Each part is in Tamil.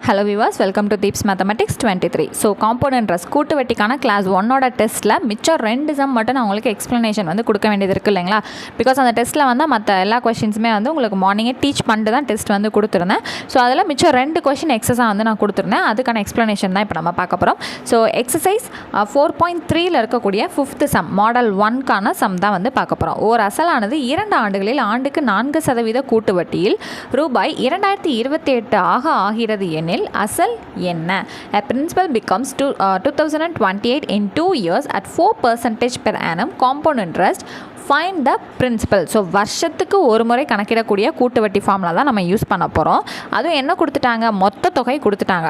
Hello viewers, welcome to Deeps Mathematics 23. So compound interest கூட்டு வெட்டிக்கான கிளாஸ் 1ஓட டெஸ்ட்டில் மிச்சம் 2 சம் மட்டும் நான் உங்களுக்கு எக்ஸ்ப்ளனேஷன் வந்து கொடுக்க வேண்டியது இருக்குது இல்லைங்களா. பிகாஸ் அந்த டெஸ்ட்டில் வந்து மற்ற எல்லா கொஷின்ஸுமே வந்து உங்களுக்கு மார்னிங்கே டீச் பண்ணிட்டு தான் டெஸ்ட் வந்து கொடுத்துருந்தேன். ஸோ அதில் மிச்சம் 2 கொஷின் எக்ஸஸாக வந்து நான் கொடுத்துருந்தேன். அதுக்கான எக்ஸ்ப்ளனேஷன் தான் இப்போ நம்ம பார்க்க போகிறோம். ஸோ எக்ஸசைஸ் 4.3ல் இருக்கக்கூடிய 5th சம் மாடல் 1க்கான சம் தான் வந்து பார்க்க போகிறோம். ஓர் அசலானது 2 ஆண்டுகளில் ஆண்டுக்கு 4% கூட்டு வட்டியில் ரூபாய் 2028 ஆகிறது எனில் அசல் என்ன? A principal becomes 2028 in 2 years at 4% per annum compound interest. Find the principal. So வருஷத்துக்கு ஒரு முறை கணக்கிடக்கூடிய கூட்டு வட்டி ஃபார்முலா தான் நம்ம யூஸ் பண்ண போகிறோம். அதுவும் என்ன கொடுத்துட்டாங்க? மொத்த தொகை கொடுத்துட்டாங்க,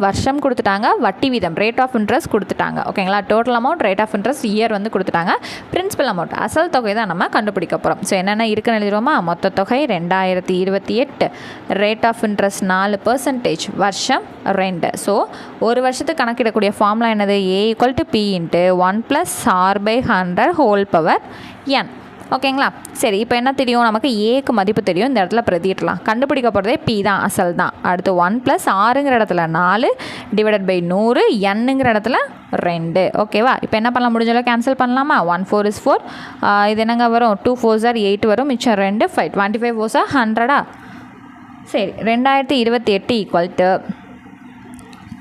வருஷம் கொடுத்துட்டாங்க, வட்டி வீதம் ரேட் ஆஃப் இன்ட்ரெஸ்ட் கொடுத்துட்டாங்க. ஓகேங்களா, total amount, rate of interest, year வந்து கொடுத்துட்டாங்க. பிரின்சிபல் அமௌண்ட் அசல் தொகை தான் நம்ம கண்டுபிடிக்க போகிறோம். ஸோ என்னென்ன இருக்குன்னு எழுதிடுவோமா? மொத்த தொகை 2028, ரேட் ஆஃப் இன்ட்ரெஸ்ட் 4%, வருஷம் 2. ஸோ ஒரு வருஷத்துக்கு கணக்கிடக்கூடிய ஃபார்முலா என்னது? A = P × 1+R/100 whole power n. ஓகேங்களா, சரி. இப்போ என்ன தெரியும் நமக்கு? ஏக்கு மதிப்பு தெரியும். இந்த இடத்துல பிரதியிடலாம். கண்டுபிடிக்க போகிறதே P தான், அசல் தான். அடுத்து 1+R இடத்துல 4 / 100, n இடத்துல 2. ஓகேவா, இப்போ என்ன பண்ணலாம்? முடிஞ்சாலும் கேன்சல் பண்ணலாமா? 1 4 is 4. இது என்னங்க வரும்? 2 4s are 8 வரும். மிச்சம் 2 5. 25 4s are 100. சரி, 2028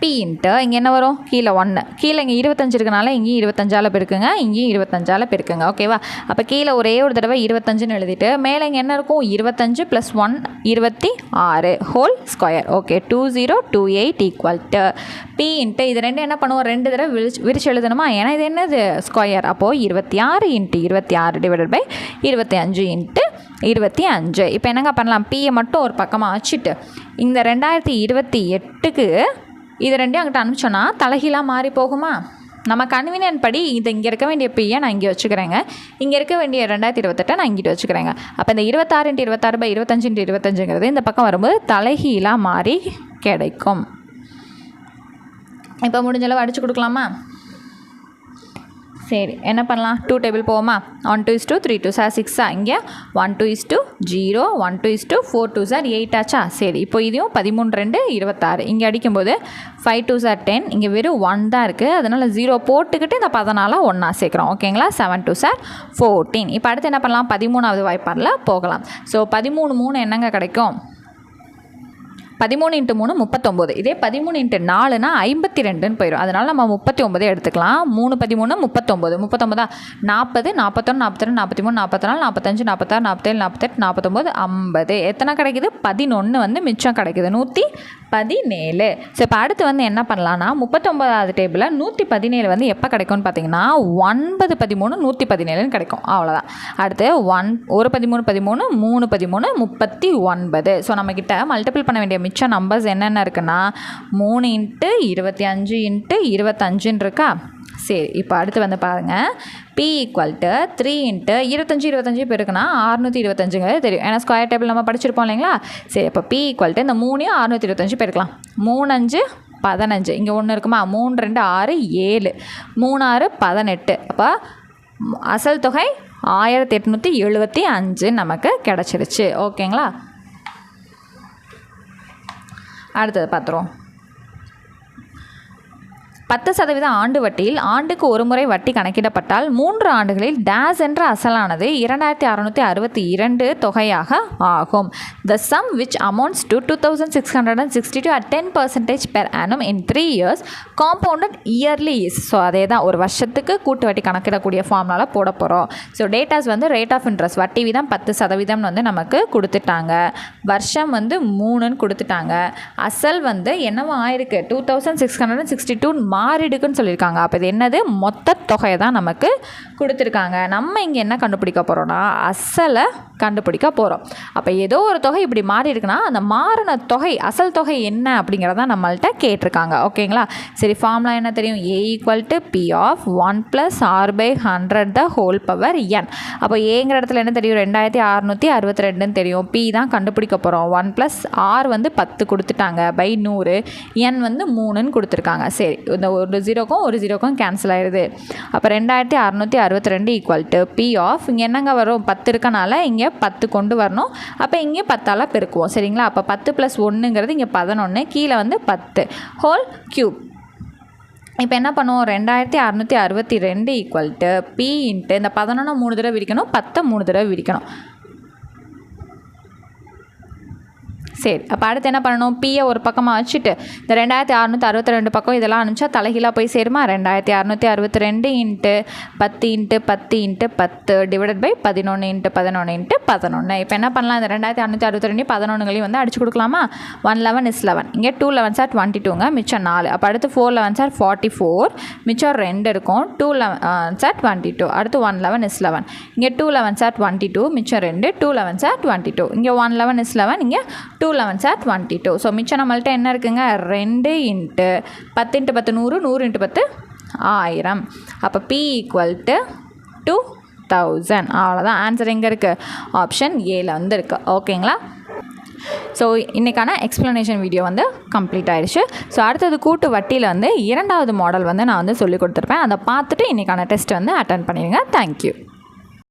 P × இங்கே என்ன வரும்? கீழே 1, கீழே இங்கே 25 இருக்கனால இங்கேயும் 25ஆல் பெருக்குங்க, இங்கேயும் 25ஆல் பெருக்குங்க. ஓகேவா, அப்போ கீழே ஒரே ஒரு தடவை 25ன்னு எழுதிட்டு மேலே இங்கே என்ன இருக்கும்? 25 + 1 26 ஹோல் ஸ்கொயர். ஓகே, 2028 P × இது ரெண்டு என்ன பண்ணுவோம்? 2 தடவை விரிச்சு எழுதணுமா? ஏன்னா இது என்னது? ஸ்கொயர். அப்போது 26 × 26 / 25 × 25. இப்போ என்னங்க பண்ணலாம்? Pயை மட்டும் ஒரு பக்கமாக வச்சுட்டு இந்த 2028க்கு இது ரெண்டையும் அங்கிட்ட அனுப்பிச்சோன்னா தலைகீழாக மாறி போகுமா? நம்ம கன்வீனியன்ட் படி இது இங்கே இருக்க வேண்டிய Pயை நான் இங்கே வச்சுக்கிறேங்க, இங்கே இருக்க வேண்டிய 2028 நான் இங்கிட்ட வச்சுக்கிறேங்க. அப்போ இந்த 26 × 26 / 25 × 25ங்கிறது இந்த பக்கம் வரும்போது தலைகீழாக மாறி கிடைக்கும். இப்போ முடிஞ்சளவு அடித்து கொடுக்கலாமா? சரி, என்ன பண்ணலாம்? 2 டேபிள் போவோமா? 1 2 3 2 6 இங்கே 1 2 0 1 2 4 2 8 ஆச்சா? சரி, இப்போ இதையும் 13 2 26 இங்கே அடிக்கும்போது 5 2 10, இங்கே வெறும் 1 தான் இருக்குது. அதனால் 0 போட்டுக்கிட்டு இந்த 14 ஒன்றா சேர்க்குறோம். ஓகேங்களா, 7 2 14. இப்போ அடுத்து என்ன பண்ணலாம்? 13வது வாய்ப்பாடில் போகலாம். ஸோ 13 3 என்னங்க கிடைக்கும்? 13 × 3 39. இதே 13 × 4னா 52ன்னு போயிடும். அதனால் நம்ம 39 எடுத்துக்கலாம். 3 13 39 39 40 41 42 43 44 45 46 47 48 49 50. எத்தனை கிடைக்குது? 11 வந்து மிச்சம் கிடைக்குது, 117. ஸோ இப்போ அடுத்து வந்து என்ன பண்ணலான்னா 39வது டேபிளில் 117 வந்து எப்போ கிடைக்கும்னு பார்த்தீங்கன்னா 9 13 117ன்னு கிடைக்கும். அவ்வளோதான். அடுத்து 1 13 13 3 13 39. ஸோ நம்மக்கிட்ட மல்டிபிள் பண்ண வேண்டிய மிச்ச நம்பர்ஸ் என்னென்ன இருக்குன்னா 3 × 25 × 25 இருக்கா? சரி, இப்போ அடுத்து வந்து பாருங்கள். P = 3 × 25 25 பேருக்குன்னா 625 தெரியும். ஏன்னா ஸ்கொயர் டேபிள் நம்ம படிச்சிருப்போம் இல்லைங்களா? சரி, அப்போ P = இந்த 3 625 பேருக்கலாம். 3 5 15, இங்கே 1 இருக்குமா? 3 2 6 7 3 6 18. அப்போ அசல் தொகை 1875 நமக்கு கிடச்சிருச்சு. ஓகேங்களா, அடுத்தது பார்த்துருவோம். 10% ஆண்டு வட்டியில் ஆண்டுக்கு ஒரு முறை வட்டி கணக்கிடப்பட்டால் 3 ஆண்டுகளில் டேஸ் என்ற அசலானது 2662 தொகையாக ஆகும். The sum which amounts to 2662 at 10% per annum in 3 years compounded yearly is. So அதே தான் ஒரு வருஷத்துக்கு கூட்டு வட்டி கணக்கிடக்கூடிய ஃபார்முலாவில் போட போகிறோம். ஸோ டேட்டாஸ் வந்து ரேட் ஆஃப் இன்ட்ரெஸ்ட் வட்டி வீதம் 10% வந்து நமக்கு கொடுத்துட்டாங்க. வருஷம் வந்து 3ன்னு கொடுத்துட்டாங்க. அசல் வந்து என்னவோ ஆயிருக்கு 2662 மாறிடுக்குன்னு சொல்லியிருக்காங்க. அப்போ இது என்னது? மொத்த தொகையை தான் நமக்கு கொடுத்துருக்காங்க. நம்ம இங்கே என்ன கண்டுபிடிக்க போகிறோன்னா அசலை கண்டுபிடிக்க போகிறோம். அப்போ ஏதோ ஒரு தொகை இப்படி மாறி இருக்குன்னா அந்த மாறின தொகை அசல் தொகை என்ன அப்படிங்கிறத நம்மள்கிட்ட கேட்டிருக்காங்க. ஓகேங்களா, சரி. ஃபார்முலா என்ன தெரியும்? A = P of 1+R/100 the whole power n. அப்போ ஏங்கிற இடத்துல என்ன தெரியும்? 2662ன்னு தெரியும். P தான் கண்டுபிடிக்க போகிறோம். 1+R வந்து 10 கொடுத்துட்டாங்க /100, n வந்து 3ன்னு கொடுத்துருக்காங்க. சரி, இந்த ஒரு 0க்கும் ஒரு 0க்கும் கேன்சல் ஆயிடுது. அப்போ 2662 = P of இங்கே என்னங்க வரும்? 10 இருக்கனால இங்கே இங்கே 10 கொண்டு வரணும். அப்போ இங்கே 10ஆல் பெருக்குவோம் சரிங்களா. அப்போ 10 + 1ங்கிறது இங்கே 11, கீழே வந்து 10 ஹோல் க்யூப். இப்போ என்ன பண்ணுவோம், 2662 = P இன்ட்டு இந்த 11 3 தடவை விரிக்கணும், 10 3 தடவை விரிக்கணும். சரி, அப்போ அடுத்து என்ன பண்ணணும், பியை ஒரு பக்கமாக வச்சுட்டு இந்த 2662 பக்கம் இதெல்லாம் அனுப்பிச்சா தலைகீழாக போய் சேருமா. 2662 into 10 into 10 into 10 divided by 11 into 11 into 11. இப்போ என்ன பண்ணலாம், இந்த 2662 11களையும் வந்து அடிச்சு கொடுக்கலாமா. 1 11 is 11, இங்கே 2 11s are 22ங்க, மிச்சம் 4. அப்போ அடுத்து 4 11s are 44, மிச்சம் 2 இருக்கும். 2 11s are 22, அடுத்து 1 11 is 11, இங்கே 2 11s are 22, மிச்சம் 2, 2 11s are 22, இங்கே 1 11 is 11, இங்கே 2 11s are 22. ஸோ மிச்சம் நம்மள்ட்ட என்ன இருக்குங்க, 2 இன்ட்டு 10 இன்ட்டு 10 100, 100 இன்ட்டு 10 1000. அப்போ P = 2000. அவ்வளோதான். ஆன்சர் எங்கே இருக்குது, ஆப்ஷன் ஏல வந்து இருக்குது. ஓகேங்களா. ஸோ இன்றைக்கான எக்ஸ்ப்ளனேஷன் வீடியோ வந்து கம்ப்ளீட் ஆயிடுச்சு. ஸோ அடுத்தது கூட்டு வட்டியில் வந்து 2வது மாடல் வந்து நான் வந்து சொல்லி கொடுத்துருப்பேன். அதை பார்த்துட்டு இன்றைக்கான டெஸ்ட் வந்து அட்டன் பண்ணிடுங்க. தேங்க்யூ.